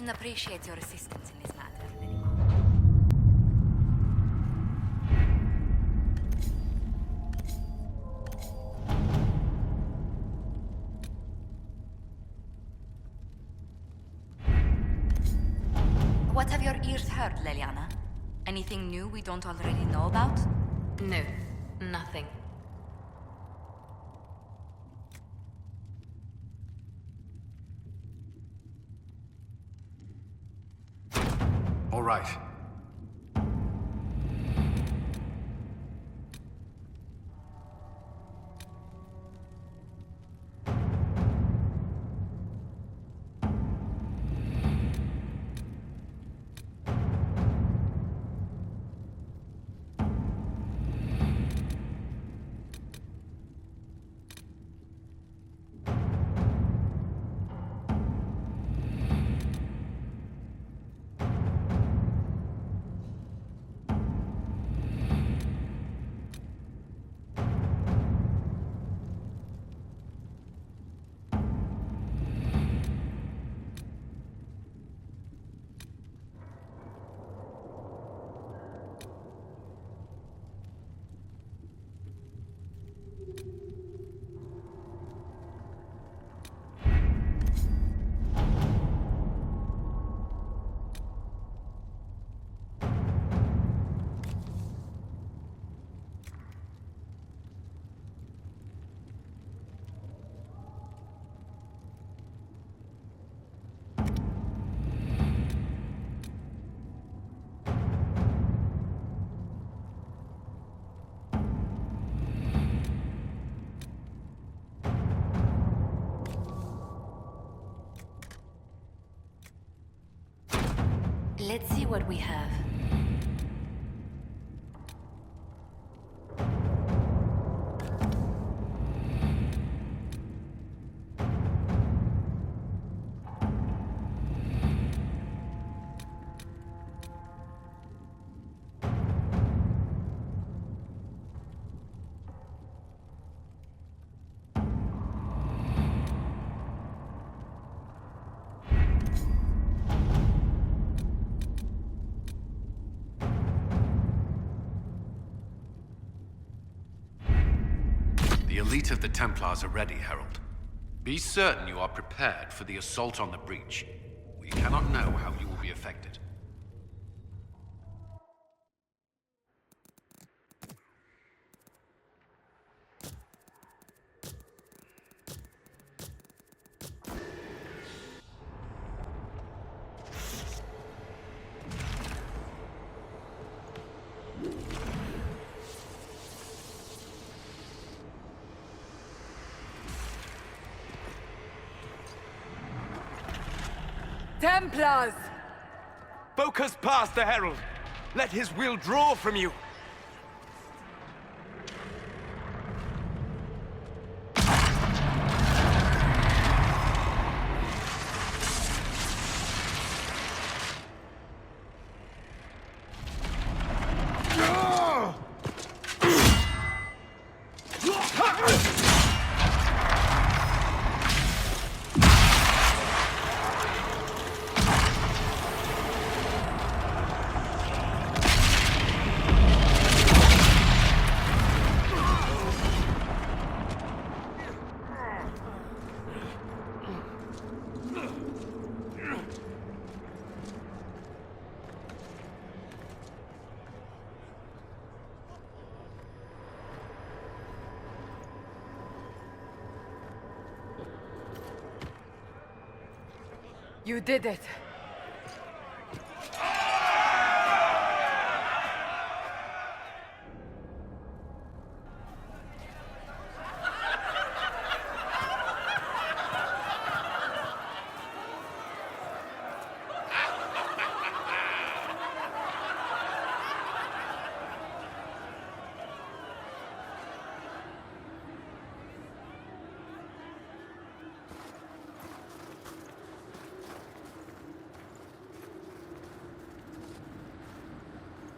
didn't appreciate your assistance in this matter. What have your ears heard, Leliana? Anything new we don't already know about? No, nothing. All right. Let's see what we have. The elite of the Templars are ready, Herald. Be certain you are prepared for the assault on the breach. We cannot know how you will be affected. Templars! Focus past the Herald. Let his will draw from you. You did it.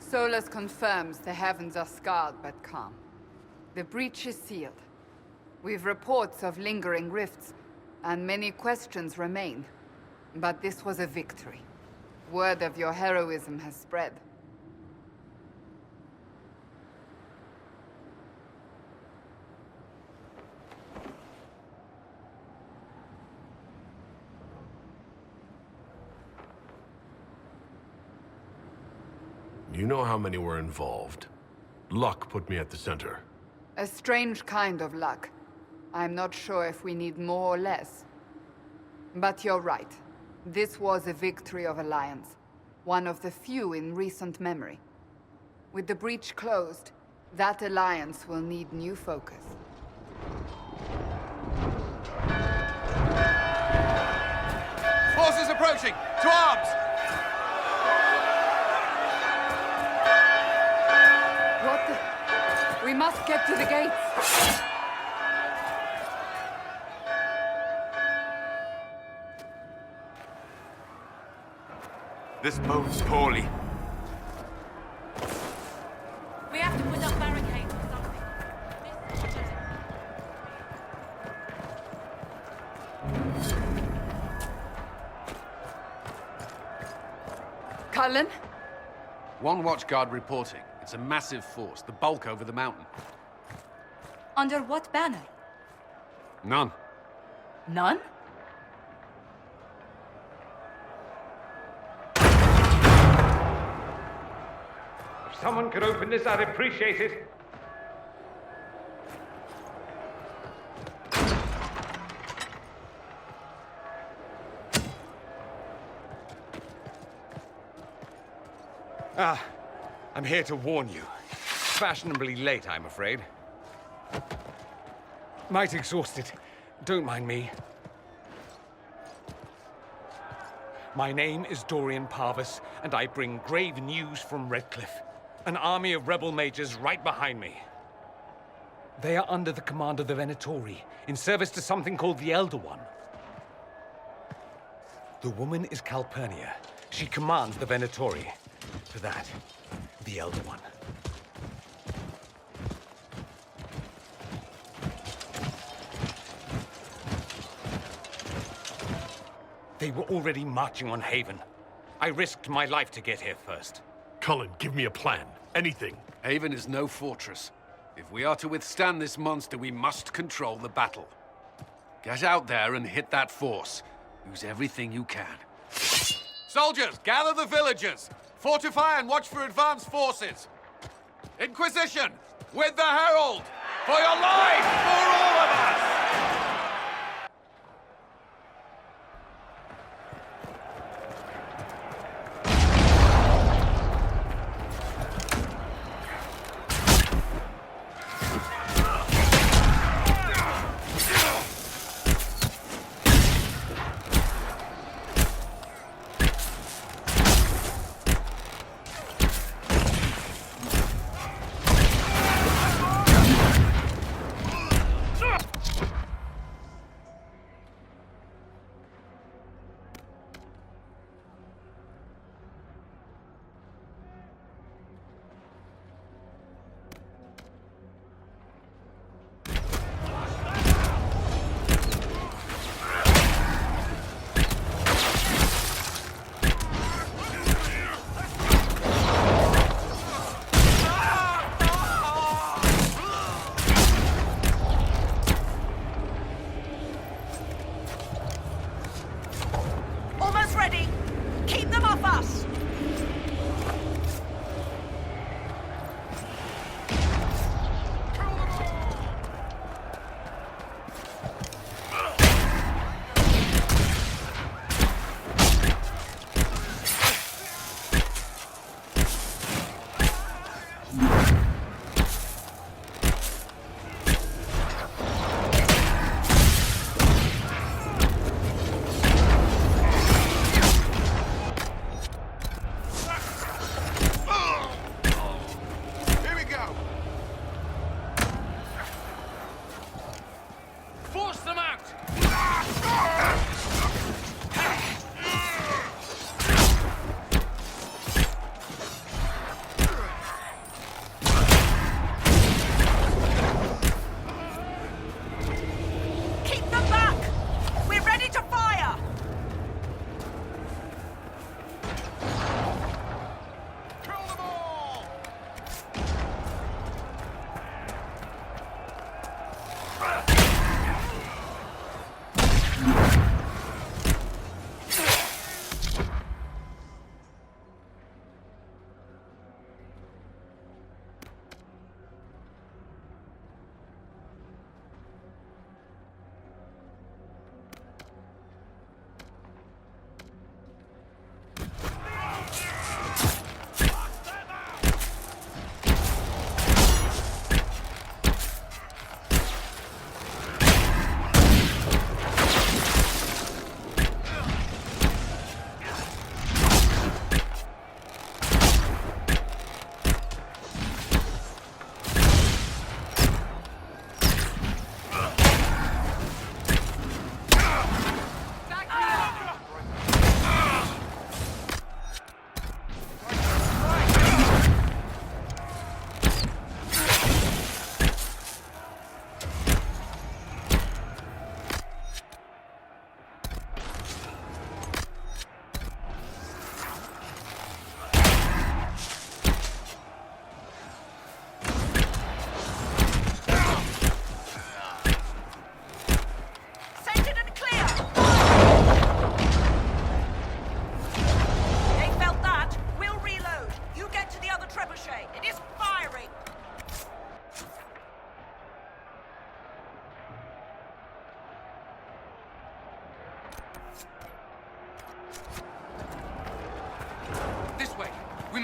Solus confirms the heavens are scarred but calm. The breach is sealed. We've reports of lingering rifts, and many questions remain. But this was a victory. Word of your heroism has spread. You know how many were involved. Luck put me at the center. A strange kind of luck. I'm not sure if we need more or less. But you're right. This was a victory of Alliance. One of the few in recent memory. With the breach closed, that alliance will need new focus. Forces approaching! To arms! What the... We must get to the gates! This bodes poorly. We have to put up barricades or something. Cullen? One watchguard reporting. It's a massive force, the bulk over the mountain. Under what banner? None. None? If someone could open this, I'd appreciate it. I'm here to warn you. Fashionably late, I'm afraid. Might exhausted. Don't mind me. My name is Dorian Parvis, and I bring grave news from Redcliffe. An army of rebel mages right behind me. They are under the command of the Venatori, in service to something called the Elder One. The woman is Calpurnia. She commands the Venatori. To that, the Elder One. They were already marching on Haven. I risked my life to get here first. Cullen, give me a plan. Anything. Haven is no fortress. If we are to withstand this monster, we must control the battle. Get out there and hit that force. Use everything you can. Soldiers, gather the villagers! Fortify and watch for advanced forces! Inquisition! With the Herald! For your life! For all of us!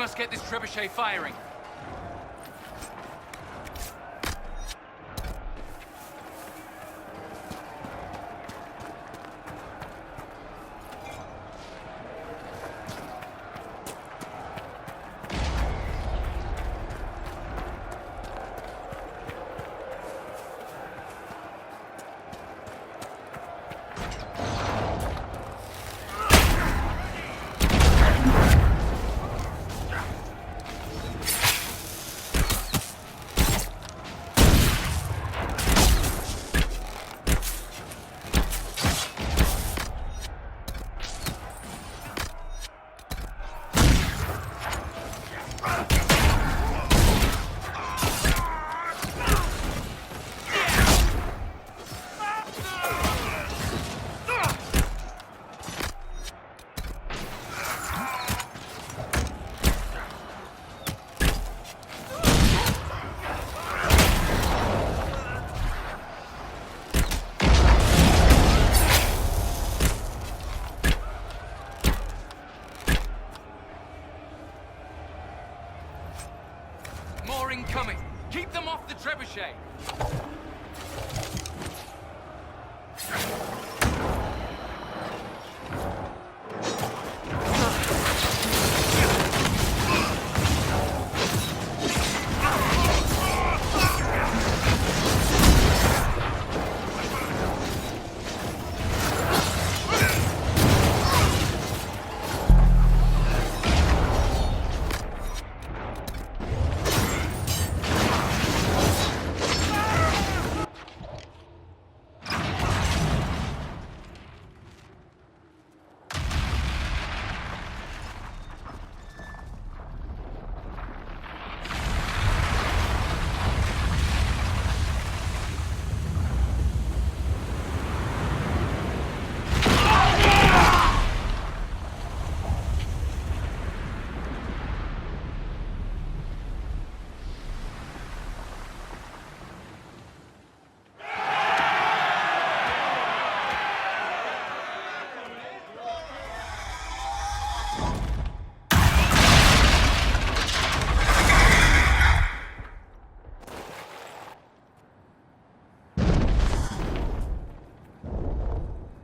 must get this trebuchet firing. More incoming. Keep them off the trebuchet.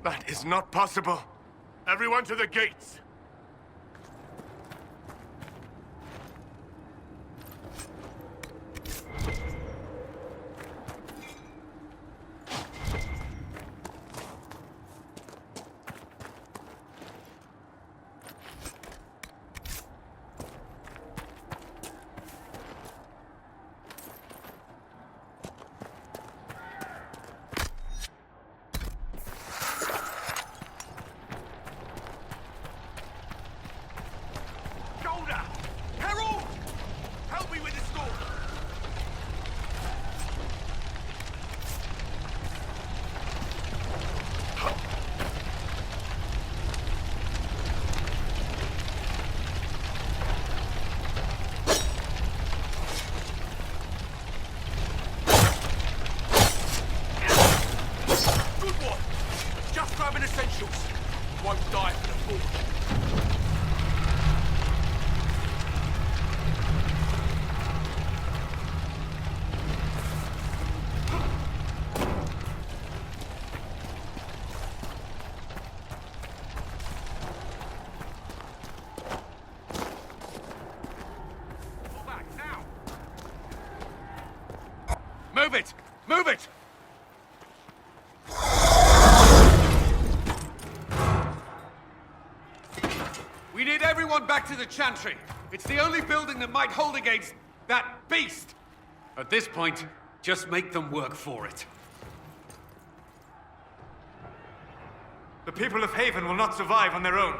That is not possible. Everyone to the gates. Won't die for the fool. Pull back, now! Move it! Move it! We need everyone back to the Chantry. It's the only building that might hold against that beast. At this point, just make them work for it. The people of Haven will not survive on their own.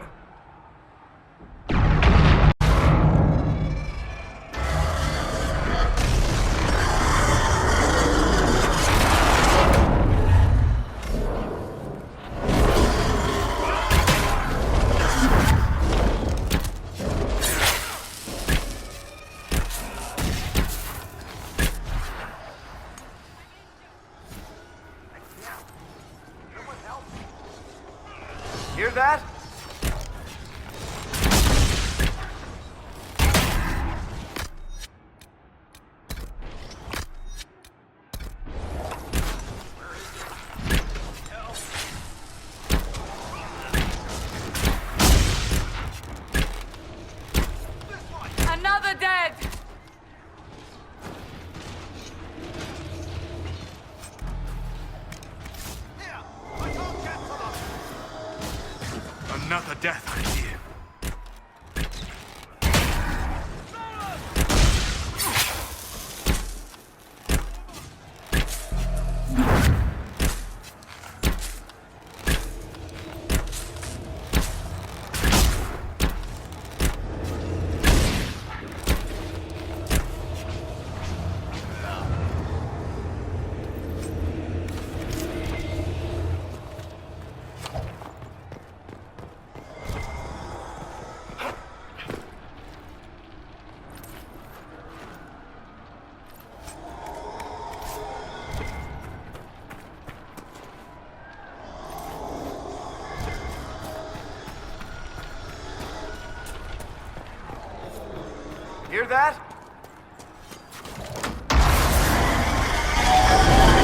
Hear that? death, I see. Hear that?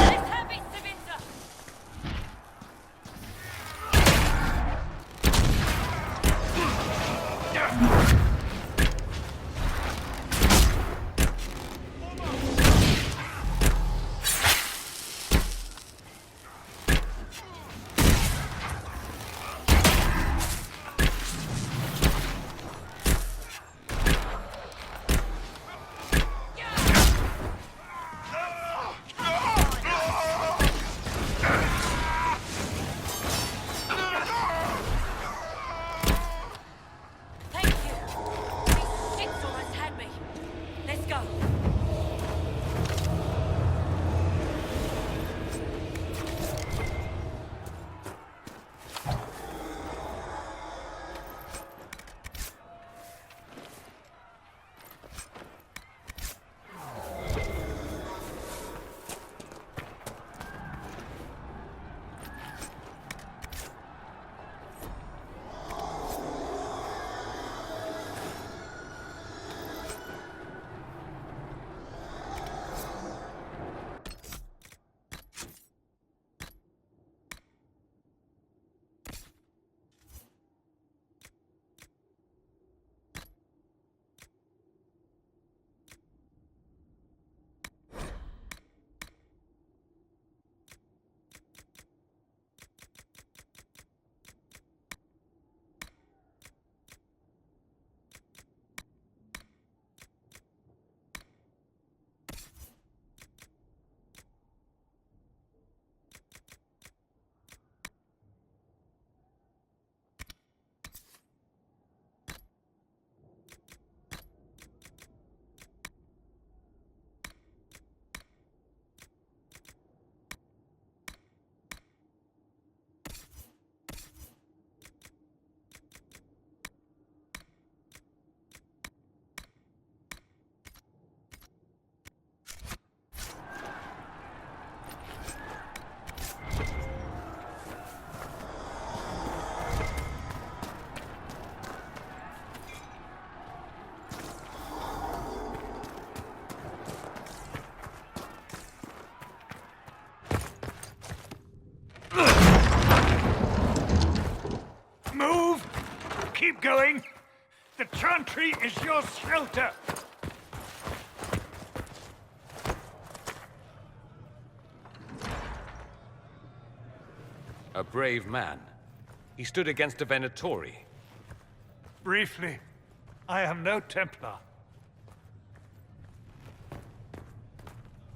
Let's have it, Savinta! Thank you. These shits almost had me. Let's go. Move! Keep going! The chantry is your shelter! A brave man. He stood against a Venatori. Briefly, I am no Templar.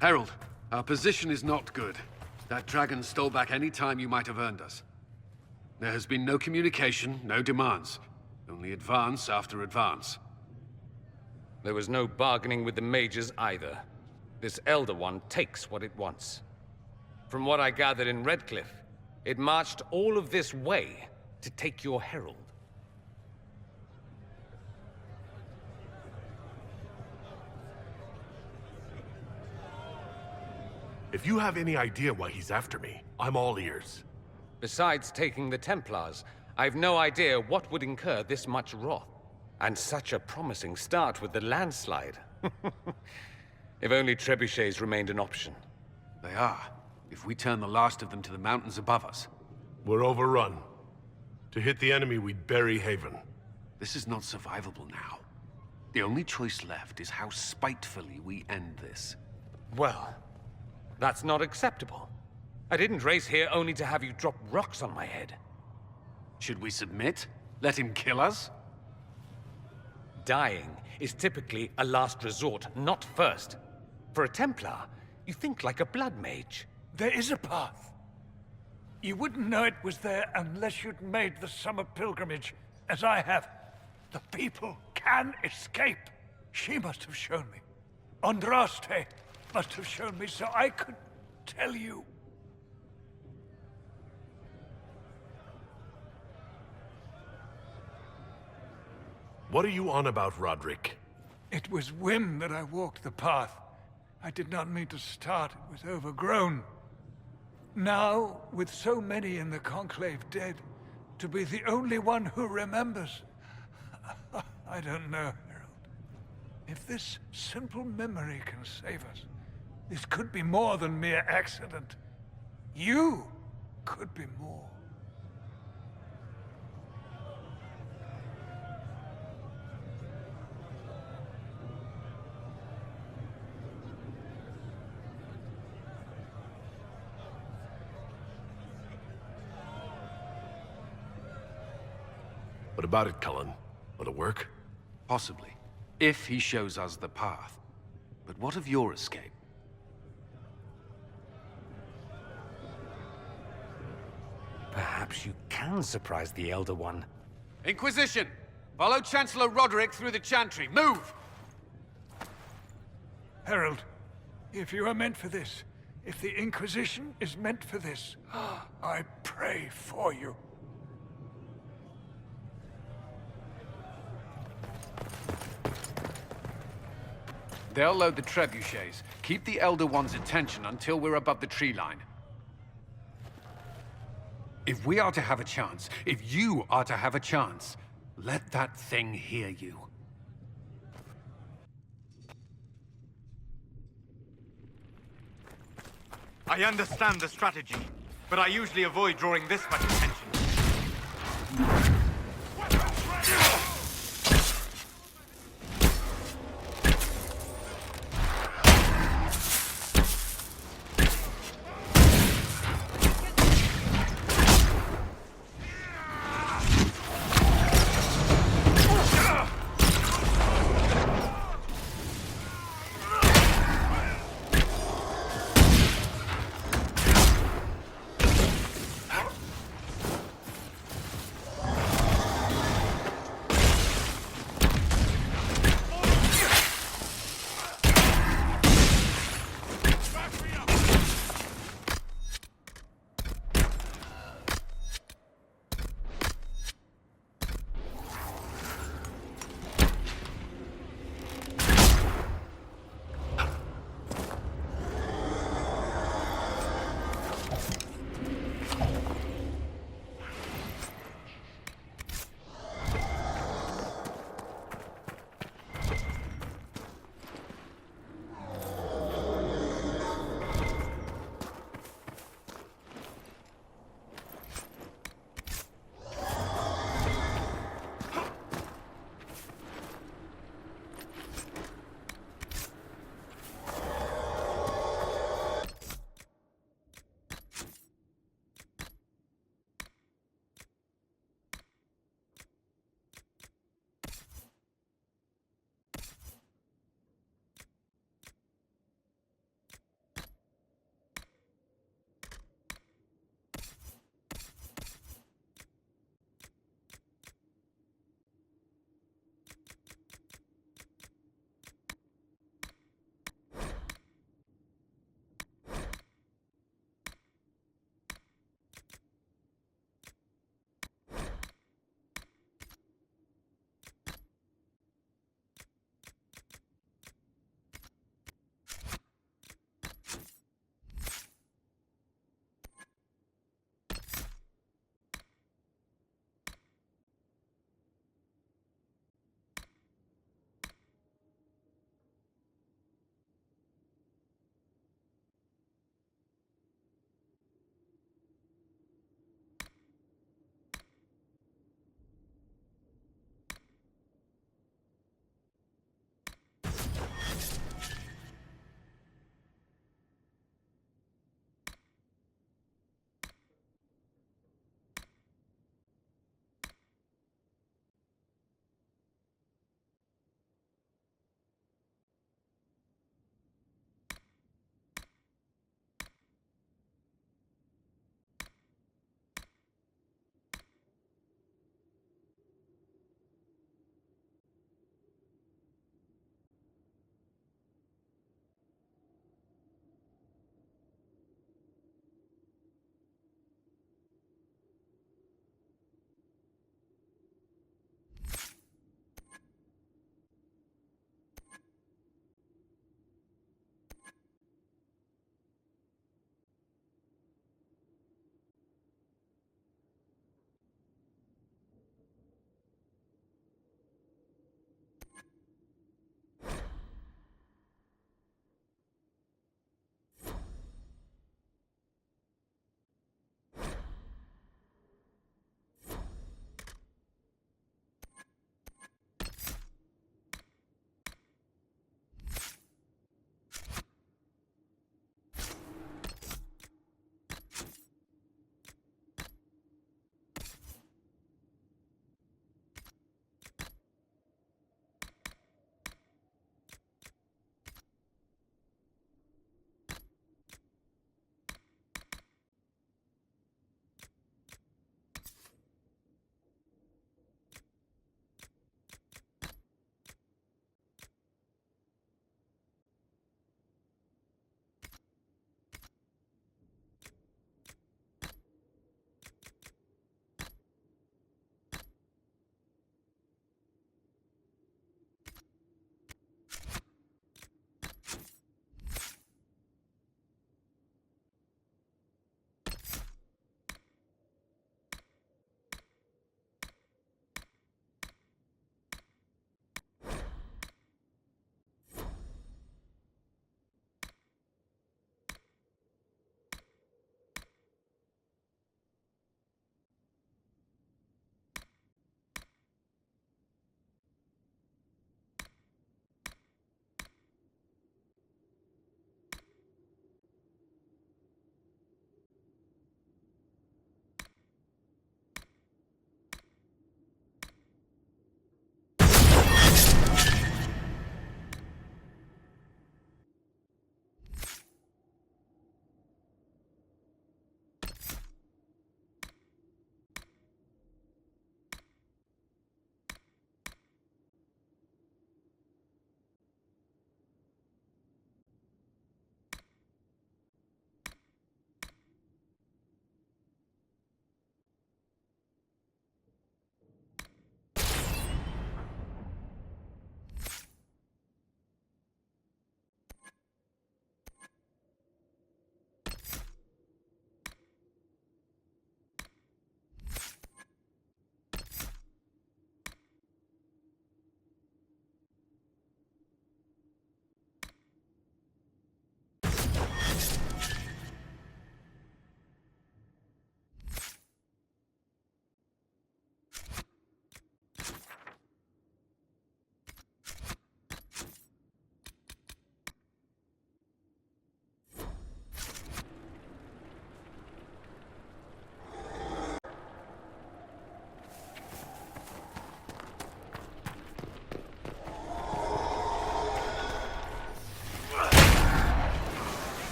Herald, our position is not good. That dragon stole back any time you might have earned us. There has been no communication, no demands. Only advance after advance. There was no bargaining with the mages either. This Elder One takes what it wants. From what I gathered in Redcliffe, it marched all of this way to take your herald. If you have any idea why he's after me, I'm all ears. Besides taking the Templars, I've no idea what would incur this much wrath. And such a promising start with the landslide. If only trebuchets remained an option. They are, if we turn the last of them to the mountains above us. We're overrun. To hit the enemy, we'd bury Haven. This is not survivable now. The only choice left is how spitefully we end this. Well, that's not acceptable. I didn't race here only to have you drop rocks on my head. Should we submit? Let him kill us? Dying is typically a last resort, not first. For a Templar, you think like a blood mage. There is a path. You wouldn't know it was there unless you'd made the summer pilgrimage, as I have. The people can escape. She must have shown me. Andraste must have shown me so I could tell you. What are you on about, Roderick? It was whim that I walked the path. I did not mean to start. It was overgrown. Now, with so many in the Conclave dead, to be the only one who remembers... I don't know, Herald. If this simple memory can save us, this could be more than mere accident. You could be more. What about it, Cullen? Will it work? Possibly. If he shows us the path. But what of your escape? Perhaps you can surprise the Elder One. Inquisition! Follow Chancellor Roderick through the Chantry. Move! Herald, if you are meant for this, if the Inquisition is meant for this, I pray for you. They'll load the trebuchets. Keep the Elder One's attention until we're above the tree line. If we are to have a chance, if you are to have a chance, let that thing hear you. I understand the strategy, but I usually avoid drawing this much attention.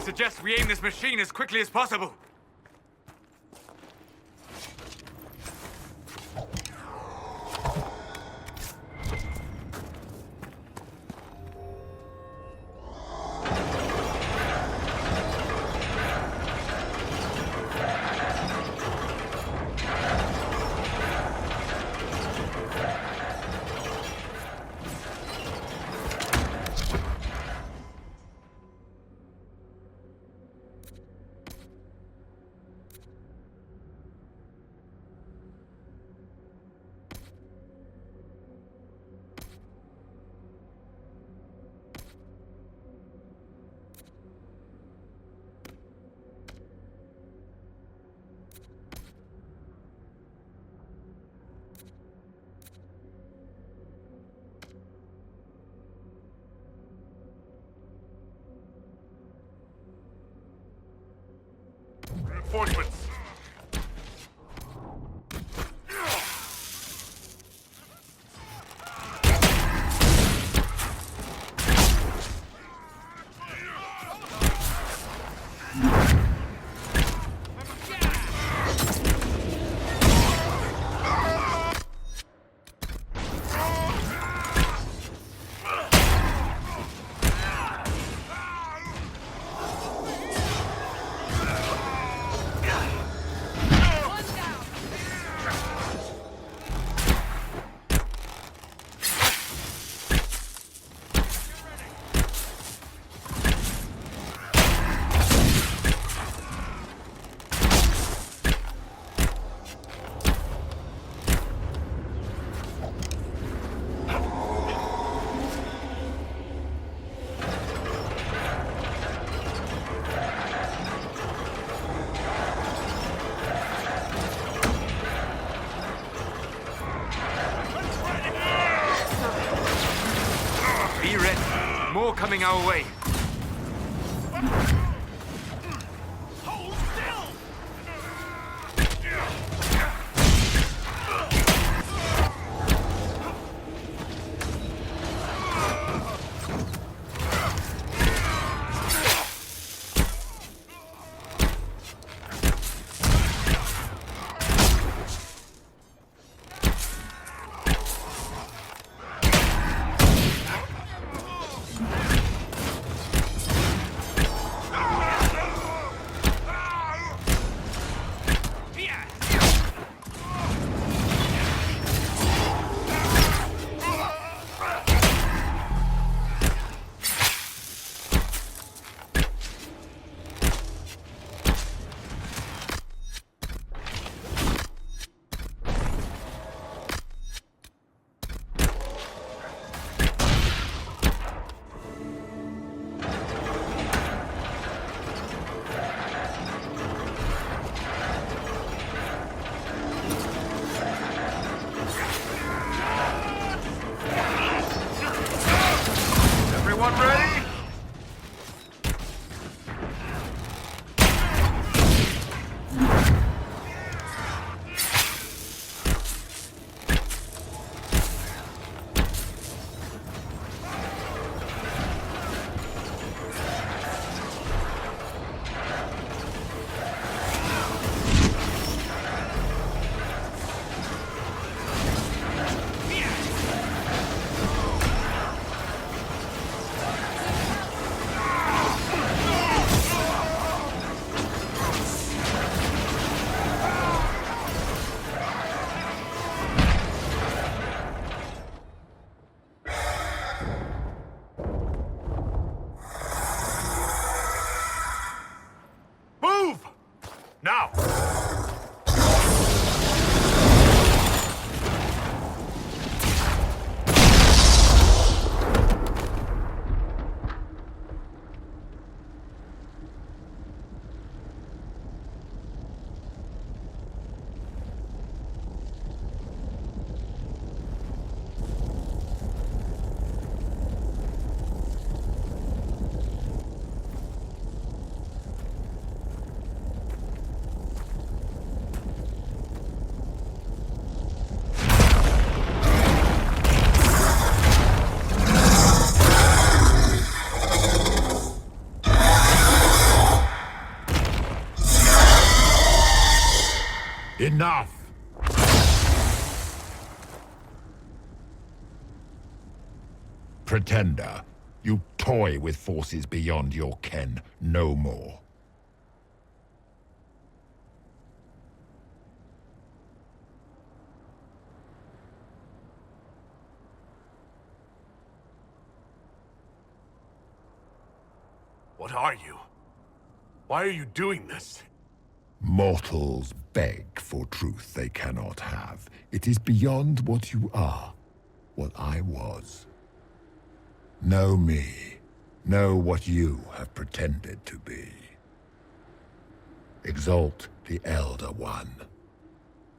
suggest we aim this machine as quickly as possible. Reinforcements! Be ready. More coming our way. Hold still! Everyone ready? Move! Now! Enough! Pretender, you toy with forces beyond your ken, no more. What are you? Why are you doing this? Mortals beg for truth they cannot have. It is beyond what you are, what I was. Know me. Know what you have pretended to be. Exalt the Elder One.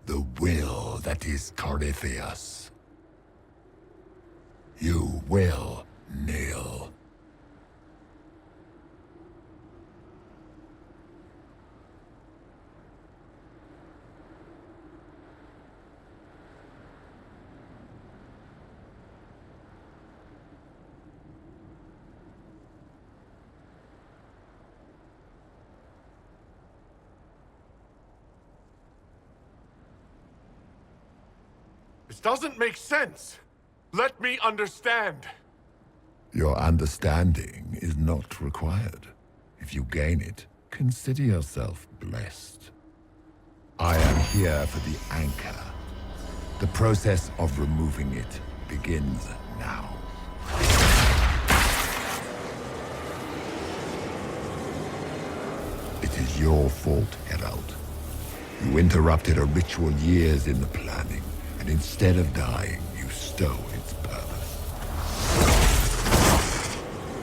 The will that is Corypheus. You will kneel. This doesn't make sense. Let me understand. Your understanding is not required. If you gain it, consider yourself blessed. I am here for the anchor. The process of removing it begins now. It is your fault, Herald. You interrupted a ritual years in the planning, and instead of dying, you stole its purpose.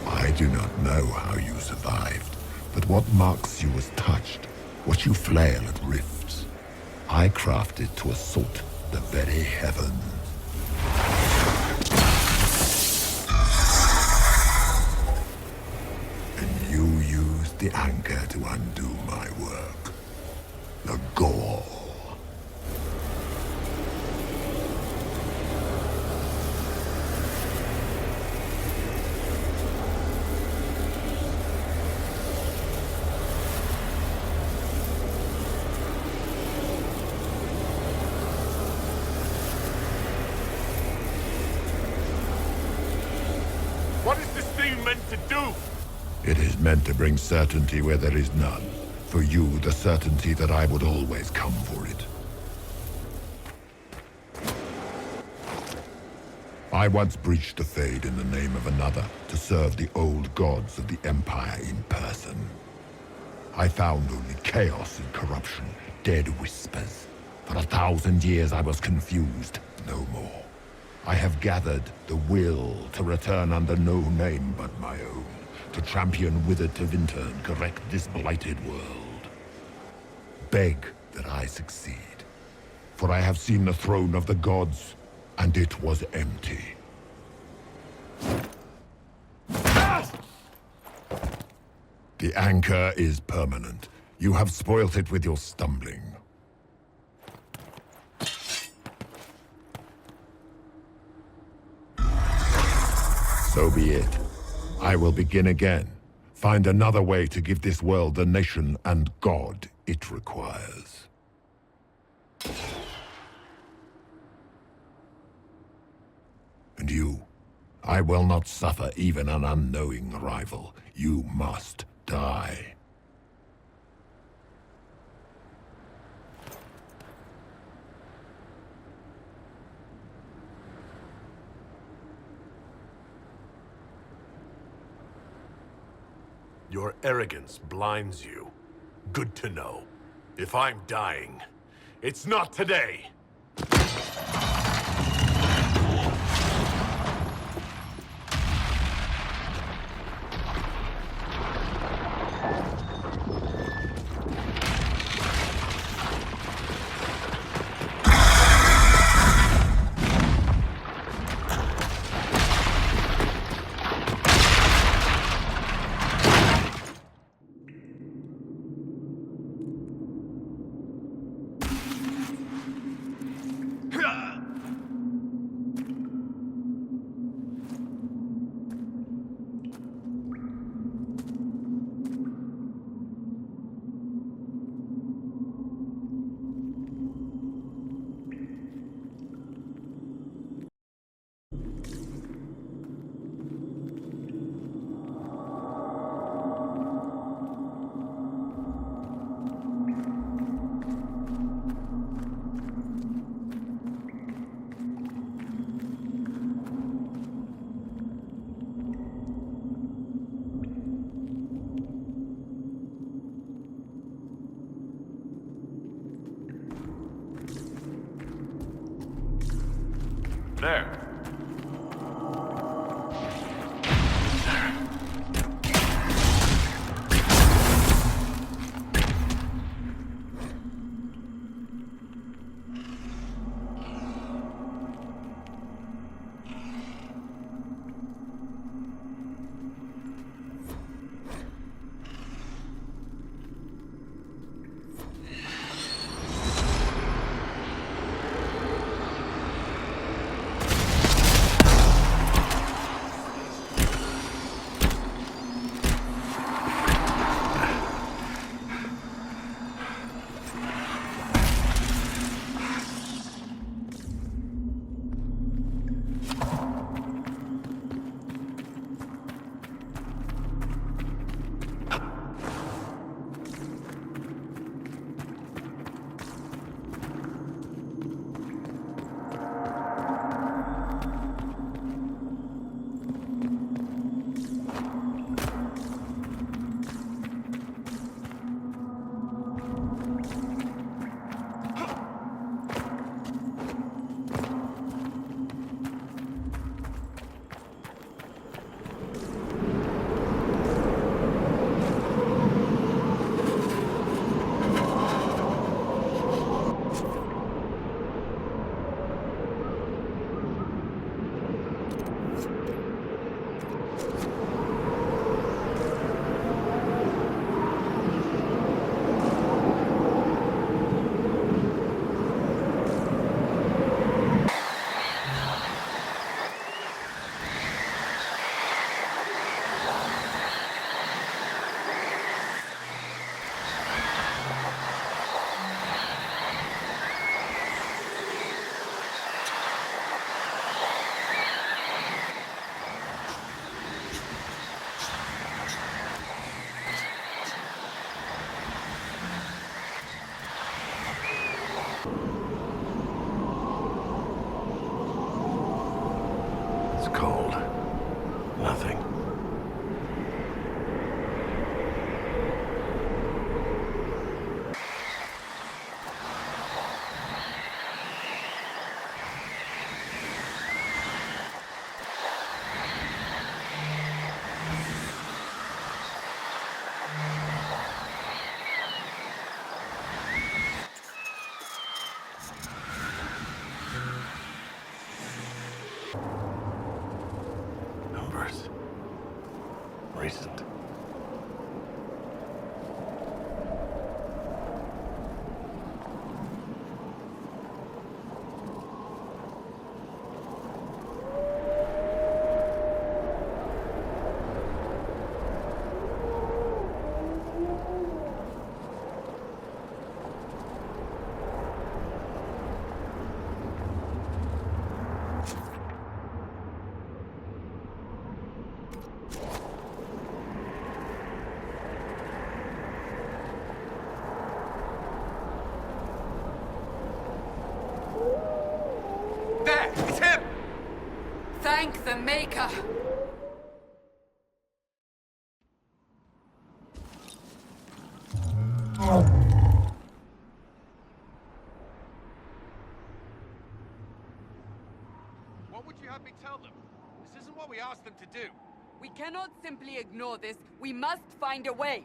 I do not know how you survived, but what marks you as touched, what you flail at rifts, I crafted to assault the very heavens. And you used the anchor to undo my work. The gall. What is this thing meant to do? It is meant to bring certainty where there is none. For you, the certainty that I would always come for it. I once breached the Fade in the name of another to serve the old gods of the Empire in person. I found only chaos and corruption, dead whispers. For 1,000 years I was confused, no more. I have gathered the will to return under no name but my own, to champion withered to winter and correct this blighted world. Beg that I succeed, for I have seen the throne of the gods, and it was empty. The anchor is permanent. You have spoilt it with your stumbling. So be it. I will begin again. Find another way to give this world the nation and God it requires. And you, I will not suffer even an unknowing rival. You must die. Your arrogance blinds you. Good to know. If I'm dying, it's not today. There. Cold. Nothing. Numbers. Recent. There! It's him! Thank the Maker! What would you have me tell them? This isn't what we asked them to do. We cannot simply ignore this. We must find a way.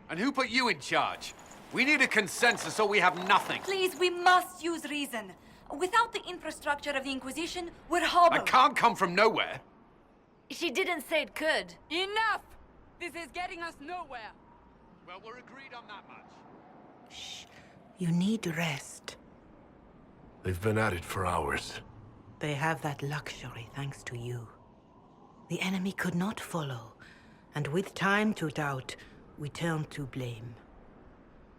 And who put you in charge? We need a consensus or we have nothing. Please, we must use reason. Without the infrastructure of the Inquisition, we're I hobbled. can't come from nowhere. She didn't say it could. Enough! This is getting us nowhere. Well, we're agreed on that much. Shh. You need rest. They've been at it for hours. They have that luxury thanks to you. The enemy could not follow, and with time to doubt, we turn to blame.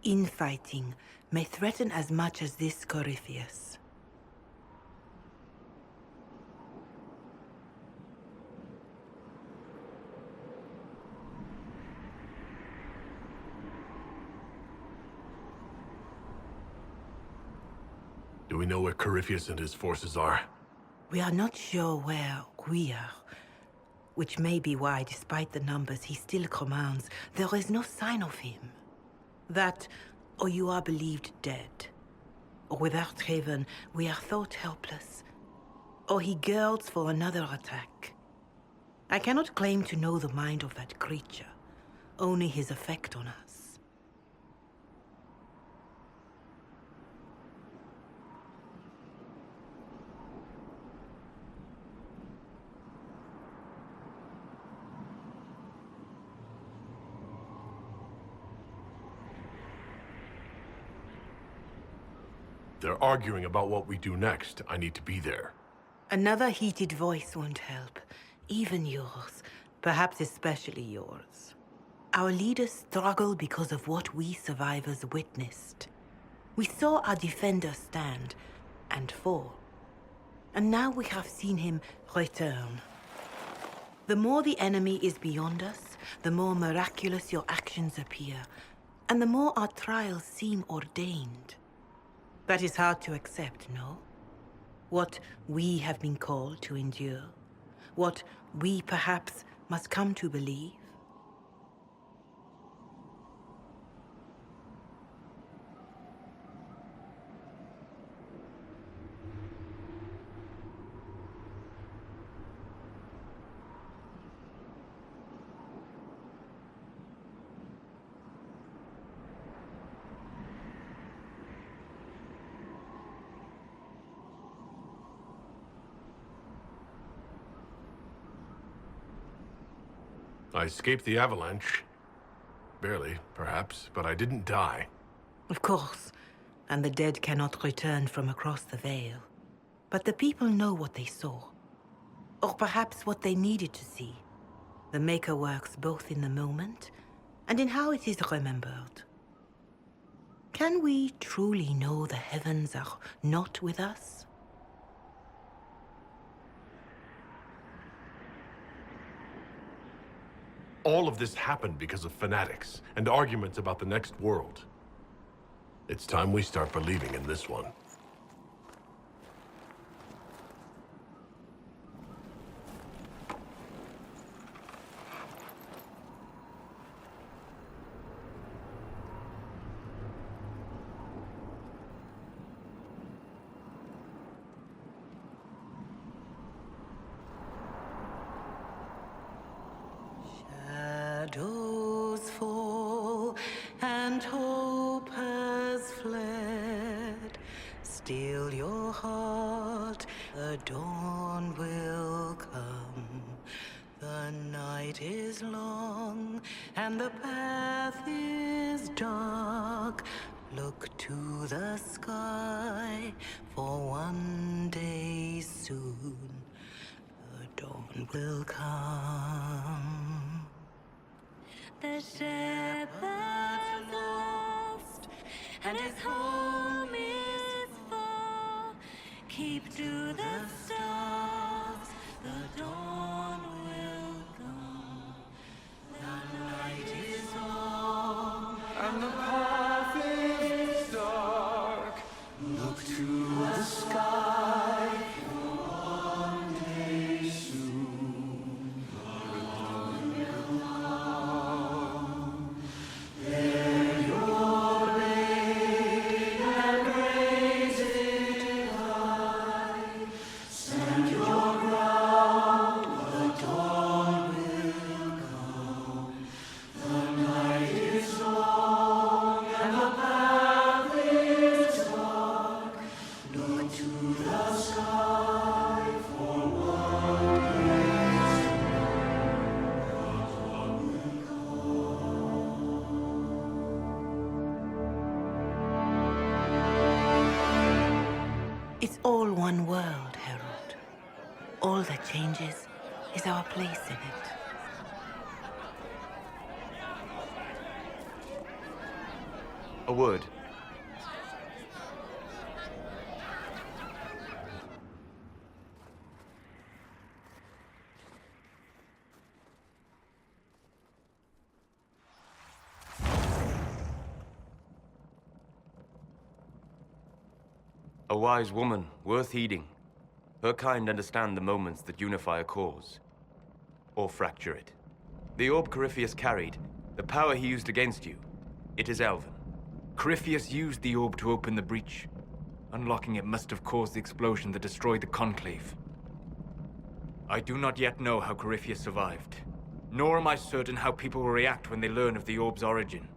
Infighting may threaten as much as this Corypheus. Do we know where Corypheus and his forces are? We are not sure where we are, which may be why, despite the numbers he still commands, there is no sign of him. That, or you are believed dead. Or without Haven, we are thought helpless. or he girds for another attack. I cannot claim to know the mind of that creature, only his effect on us. They're arguing about what we do next. I need to be there. Another heated voice won't help. Even yours. Perhaps especially yours. Our leaders struggle because of what we survivors witnessed. We saw our defender stand and fall. And now we have seen him return. The more the enemy is beyond us, the more miraculous your actions appear, and the more our trials seem ordained. That is hard to accept, no? What we have been called to endure. What we perhaps must come to believe. I escaped the avalanche. Barely, perhaps, but I didn't die. Of course, and the dead cannot return from across the veil. But the people know what they saw. Or perhaps what they needed to see. The Maker works both in the moment and in how it is remembered. Can we truly know the heavens are not with us? All of this happened because of fanatics and arguments about the next world. It's time we start believing in this one. Shadows fall and hope has fled. Still your heart, the dawn will come. The night is long and the path is dark. Look to the sky, for one day soon the dawn will come. The shepherd's lost, and his home is far. Keep to the stars, the dawn will come. The night is long, And the path is dark. Look to the sky. One day soon, the dawn will come. Bear your blade and raise it high. Stand your ground, the dawn will come. The night is long and the path is dark. Look to the sky for one day soon. The dawn will It's all one world, Herald. All that changes is our place in it. A word. A wise woman, worth heeding. Her kind understand the moments that unify a cause. Or fracture it. The orb Corypheus carried, the power he used against you, it is Elven. Corypheus used the orb to open the breach. Unlocking it must have caused the explosion that destroyed the Conclave. I do not yet know how Corypheus survived, nor am I certain how people will react when they learn of the orb's origin.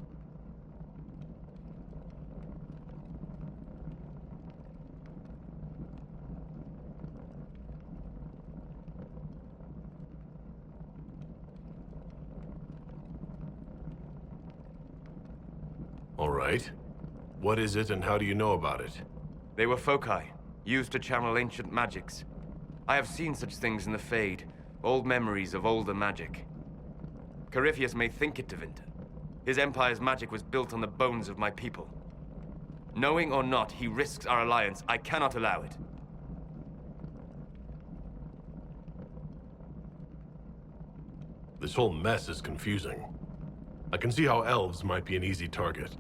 All right. What is it and how do you know about it? They were foci, used to channel ancient magics. I have seen such things in the Fade, old memories of older magic. Corypheus may think it Tevinter. His empire's magic was built on the bones of my people. Knowing or not, he risks our alliance. I cannot allow it. This whole mess is confusing. I can see how elves might be an easy target.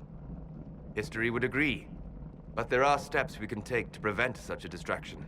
History would agree. But there are steps we can take to prevent such a distraction.